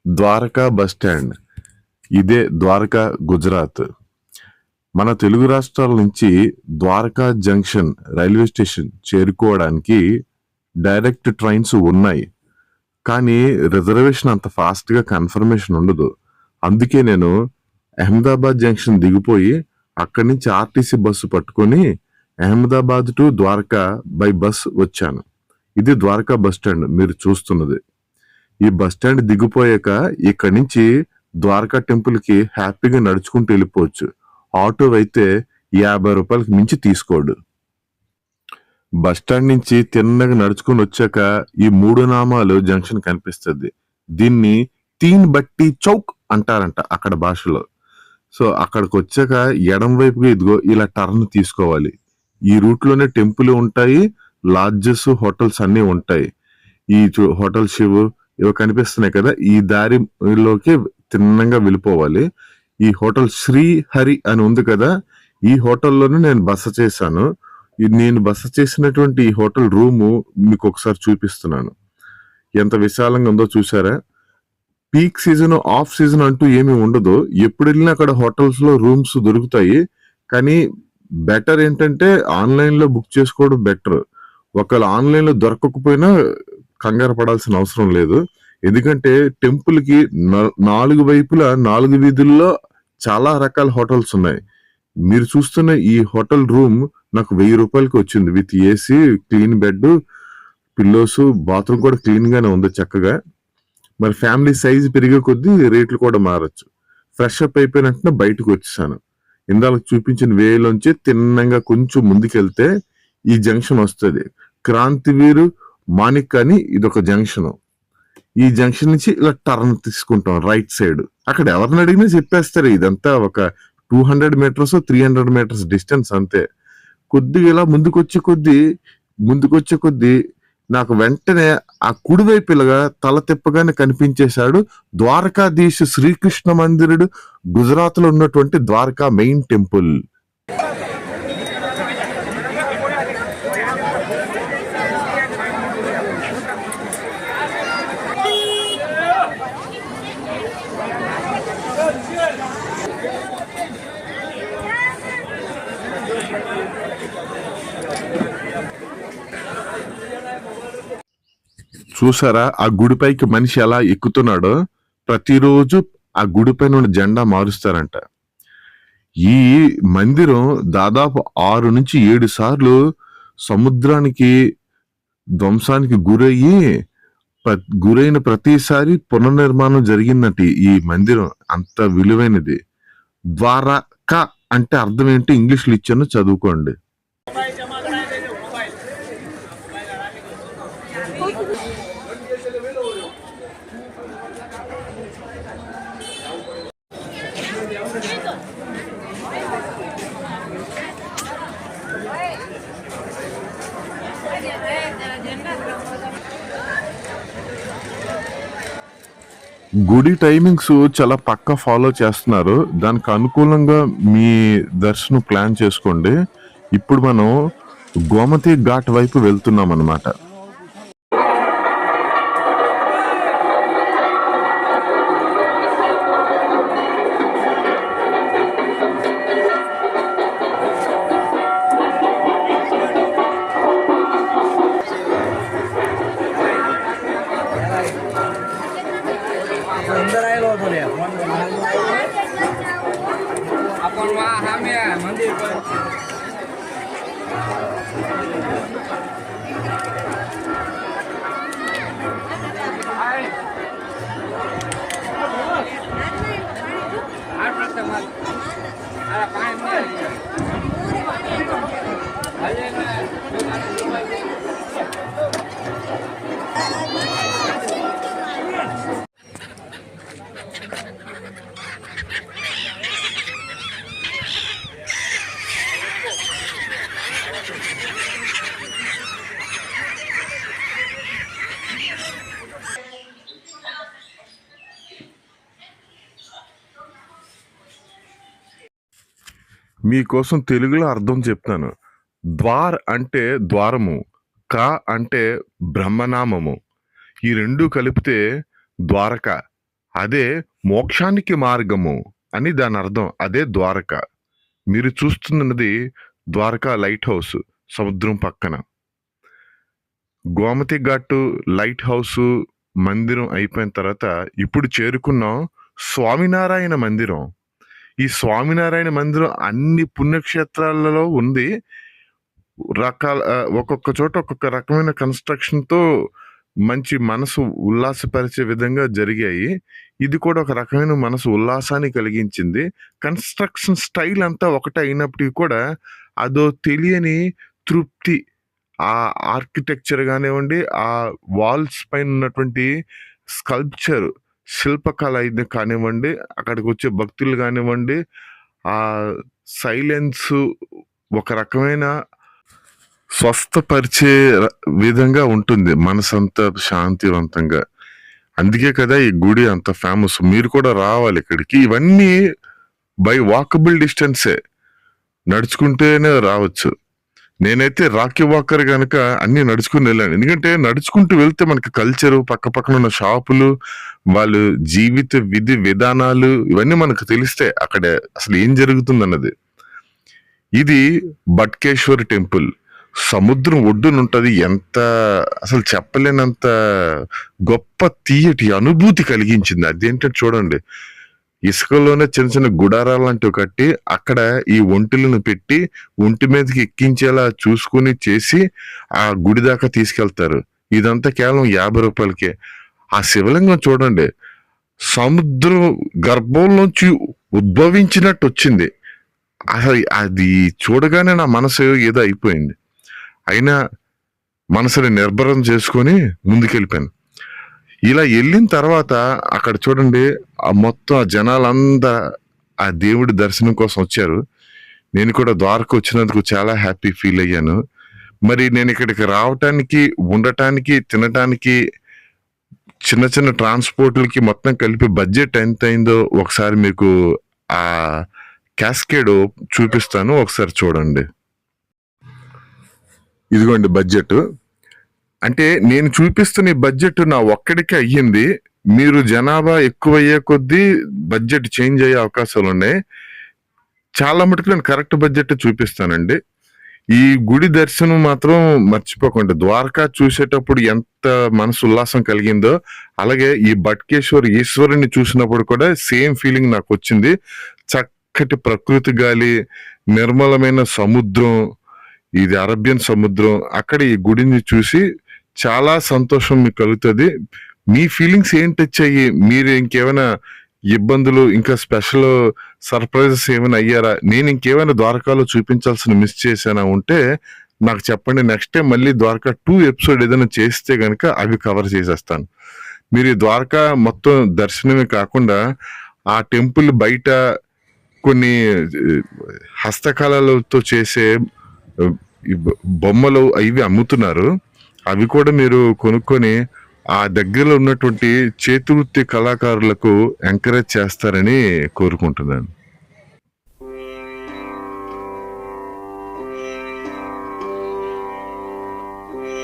Dwaraka bus stand. ఇదే ద్వారకా, గుజరాత్. మన తెలుగు రాష్ట్రాల నుంచి ద్వారకా జంక్షన్ రైల్వే స్టేషన్ చేరుకోవడానికి డైరెక్ట్ ట్రైన్స్ ఉన్నాయి. కానీ రిజర్వేషన్ అంత ఫాస్ట్‌గా కన్ఫర్మేషన్ ఉండదు. అందుకే నేను అహ్మదాబాద్ జంక్షన్ దిగిపోయి అక్కడి నుంచి ఆర్టీసీ బస్సు పట్టుకొని Ahmedabad to Dwarka by bus వచ్చాను. ఇది ద్వారకా బస్ స్టాండ్ మీరు చూస్తున్నది. ఈ బస్ స్టాండ్ దిగిపోయాక ఇక్కడి నుంచి ద్వారకా టెంపుల్ కి హ్యాపీగా నడుచుకుంటూ వెళ్ళిపోవచ్చు. ఆటో అయితే 50 రూపాయలకి మించి తీసుకోడు. బస్ స్టాండ్ నుంచి తిన్నగా నడుచుకుని వచ్చాక ఈ 3 నామాలు జంక్షన్ కనిపిస్తుంది. దీన్ని తీన్ బట్టి చౌక్ అంటారంట అక్కడ భాషలో. సో అక్కడికి వచ్చాక ఎడం వైపుగా ఇదిగో ఇలా టర్న్ తీసుకోవాలి. ఈ రూట్ లోనే టెంపుల్ ఉంటాయి, లాడ్జెస్, హోటల్స్ అన్ని ఉంటాయి. ఈ హోటల్ శివ్ ఇవి కనిపిస్తున్నాయి కదా, ఈ దారిలోకి తిన్నంగా వెళ్ళిపోవాలి. ఈ హోటల్ శ్రీహరి అని ఉంది కదా, ఈ హోటల్లోనే నేను బస చేశాను. నేను బస చేసినటువంటి ఈ హోటల్ రూము మీకు ఒకసారి చూపిస్తున్నాను. ఎంత విశాలంగా ఉందో చూసారా? పీక్ సీజన్, ఆఫ్ సీజన్ అంటూ ఏమీ ఉండదు. ఎప్పుడు వెళ్ళినా అక్కడ హోటల్స్ లో రూమ్స్ దొరుకుతాయి. కానీ బెటర్ ఏంటంటే ఆన్లైన్ లో బుక్ చేసుకోవడం బెటర్. ఒకవేళ ఆన్లైన్ లో దొరకకపోయినా కంగారు పడాల్సిన అవసరం లేదు. ఎందుకంటే టెంపుల్ కి 4 వైపులా 4 వీధుల్లో చాలా రకాల హోటల్స్ ఉన్నాయి. మీరు చూస్తున్న ఈ హోటల్ రూమ్ నాకు 1000 రూపాయలకి వచ్చింది. With AC, clean bed, pillows, bathroom కూడా క్లీన్ గానే ఉంది చక్కగా. మరి ఫ్యామిలీ సైజ్ పెరిగే కొద్దీ రేట్లు కూడా మారచ్చు. ఫ్రెష్ అప్ అయిపోయిన వెంటనే బయటకు వచ్చేసాను. ఇందాక చూపించిన వేలోంచి తిన్నంగా కొంచెం ముందుకెళ్తే ఈ జంక్షన్ వస్తుంది. క్రాంతివీరు మాణిక్ అని ఇదొక జంక్షన్. ఈ జంక్షన్ నుంచి ఇలా టర్న్ తీసుకుంటాం రైట్ సైడ్. అక్కడ ఎవరిని అడిగినా చెప్పేస్తారు ఇదంతా ఒక 200 మీటర్స్ 300 మీటర్స్ డిస్టెన్స్ అంతే. కొద్దిగా ఇలా ముందుకొచ్చే కొద్దీ నాకు వెంటనే ఆ కుడివైపు ఇలాగా తల తిప్పగానే కనిపించేశాడు ద్వారకాధీశ్ శ్రీకృష్ణ మందిరుడు, గుజరాత్ లో ఉన్నటువంటి ద్వారకా మెయిన్ టెంపుల్. చూసారా ఆ గుడిపైకి మనిషి ఎలా ఎక్కుతున్నాడో? ప్రతిరోజు ఆ గుడిపై నుండి జెండా మారుస్తారంట. ఈ మందిరం దాదాపు 6 నుంచి 7 సార్లు సముద్రానికి ధ్వంసానికి గురైన ప్రతిసారి పునర్నిర్మాణం జరిగినట్టు ఈ మందిరం అంత విలువైనది. ద్వారక అంటే అర్థం ఏంటి ఇంగ్లీష్ లో ఇచ్చాను, చదువుకోండి. గుడి టైమింగ్స్ చాలా పక్కా ఫాలో చేస్తున్నారు. దానికి అనుకూలంగా మీ దర్శనం ప్లాన్ చేసుకోండి. ఇప్పుడు మనం గోమతి ఘాట్ వైపు వెళ్తున్నాం అన్నమాట. మీకోసం తెలుగులో అర్థం చెప్తాను. ద్వార్ అంటే ద్వారము, కా అంటే బ్రహ్మనామము. ఈ రెండు కలిపితే ద్వారక. అదే మోక్షానికి మార్గము అని దాని అర్థం. అదే ద్వారక. మీరు చూస్తున్నది ద్వారకా లైట్ హౌస్ సముద్రం పక్కన. గోమతి ఘాటు లైట్ హౌస్ మందిరం అయిపోయిన తర్వాత ఇప్పుడు చేరుకున్నాం స్వామినారాయణ మందిరం. ఈ స్వామినారాయణ మందిరం అన్ని పుణ్యక్షేత్రాలలో ఉంది. ఒక్కొక్క చోట ఒక్కొక్క రకమైన కన్స్ట్రక్షన్తో మంచి మనసు ఉల్లాసపరిచే విధంగా జరిగాయి. ఇది కూడా ఒక రకమైన మనసు ఉల్లాసాన్ని కలిగించింది. కన్స్ట్రక్షన్ స్టైల్ అంతా ఒకటే అయినప్పటికీ కూడా అదో తెలియని తృప్తి. ఆ ఆర్కిటెక్చర్ కానివ్వండి, ఆ వాల్స్ పైన ఉన్నటువంటి స్కల్ప్చర్ శిల్పకళ ఇది కానివ్వండి, అక్కడికి వచ్చే భక్తులు కానివ్వండి, ఆ సైలెన్స్ ఒక రకమైన స్వస్థపరిచే విధంగా ఉంటుంది. మనసంతా శాంతివంతంగా. అందుకే కదా ఈ గుడి అంత ఫేమస్. మీరు కూడా రావాలి ఇక్కడికి. ఇవన్నీ బై వాకబుల్ డిస్టెన్సే, నడుచుకుంటేనే రావచ్చు. నేనైతే రాకీ వాకర్ గనక అన్ని నడుచుకుని వెళ్ళాను. ఎందుకంటే నడుచుకుంటూ వెళ్తే మనకి కల్చరు, పక్క పక్కన ఉన్న షాపులు, వాళ్ళు జీవిత విధి విధానాలు ఇవన్నీ మనకు తెలిస్తే అక్కడ అసలు ఏం జరుగుతుంది. ఇది బట్కేశ్వర్ టెంపుల్. సముద్రం ఒడ్డునుంటది. ఎంత అసలు చెప్పలేనంత గొప్ప తీయటి అనుభూతి కలిగించింది. అదేంటంటే చూడండి, ఇసుకలోనే చిన్న చిన్న గుడారాలు లాంటివి కట్టి అక్కడ ఈ ఒంటిలను పెట్టి ఒంటి మీదకి ఎక్కించేలా చూసుకుని చేసి ఆ గుడి దాకా తీసుకెళ్తారు. ఇదంతా కేవలం 50 రూపాయలకే. ఆ శివలింగం చూడండి, సముద్రం గర్భంలోంచి ఉద్భవించినట్టు వచ్చింది. అసలు అది చూడగానే నా మనసు ఏదో అయిపోయింది. అయినా మనసుని నిర్భరం చేసుకొని ముందుకెళ్ళిపోయాను. ఇలా వెళ్ళిన తర్వాత అక్కడ చూడండి, ఆ మొత్తం ఆ జనాలంతా ఆ దేవుడి దర్శనం కోసం వచ్చారు. నేను కూడా ద్వారక వచ్చినందుకు చాలా హ్యాపీ ఫీల్ అయ్యాను. మరి నేను ఇక్కడికి రావటానికి, ఉండటానికి, తినటానికి, చిన్న చిన్న ట్రాన్స్పోర్ట్లకి మొత్తం కలిపి బడ్జెట్ ఎంత అయిందో ఒకసారి మీకు ఆ క్యాస్కేడ్ చూపిస్తాను, ఒకసారి చూడండి. ఇదిగోండి బడ్జెట్. అంటే నేను చూపిస్తున్న బడ్జెట్ నా ఒక్కడికే అయ్యింది. మీరు జనాభా ఎక్కువ అయ్యే కొద్దీ బడ్జెట్ చేంజ్ అయ్యే అవకాశాలు ఉన్నాయి. చాలా మటుకు నేను కరెక్ట్ బడ్జెట్ చూపిస్తానండి. ఈ గుడి దర్శనం మాత్రం మర్చిపోకండి. ద్వారకా చూసేటప్పుడు ఎంత మనసు ఉల్లాసం కలిగిందో, అలాగే ఈ బట్కేశ్వర్ ఈశ్వరుని చూసినప్పుడు కూడా సేమ్ ఫీలింగ్ నాకు వచ్చింది. చక్కటి ప్రకృతి గాలి, నిర్మలమైన సముద్రం, ఇది అరేబియన్ సముద్రం. అక్కడ ఈ గుడిని చూసి చాలా సంతోషం మీకు కలుగుతుంది. మీ ఫీలింగ్స్ ఏం టచ్ అయ్యి, మీరు ఇంకేమైనా ఇబ్బందులు, ఇంకా స్పెషల్ సర్ప్రైజెస్ ఏమైనా అయ్యారా, నేను ఇంకేమైనా ద్వారకాలో చూపించాల్సిన మిస్ చేశానా ఉంటే నాకు చెప్పండి. నెక్స్ట్ టైం మళ్ళీ ద్వారకా 2 ఎపిసోడ్ ఏదైనా చేస్తే గనక అవి కవర్ చేసేస్తాను. మీరు ఈ ద్వారకా మొత్తం దర్శనమే కాకుండా ఆ టెంపుల్ బయట కొన్ని హస్తకళలతో చేసే బొమ్మలు ఇవి అమ్ముతున్నారు. అవి కూడా మీరు కొనుక్కొని ఆ దగ్గరలో ఉన్నటువంటి చేతివృత్తి కళాకారులకు ఎంకరేజ్ చేస్తారని కోరుకుంటున్నాను.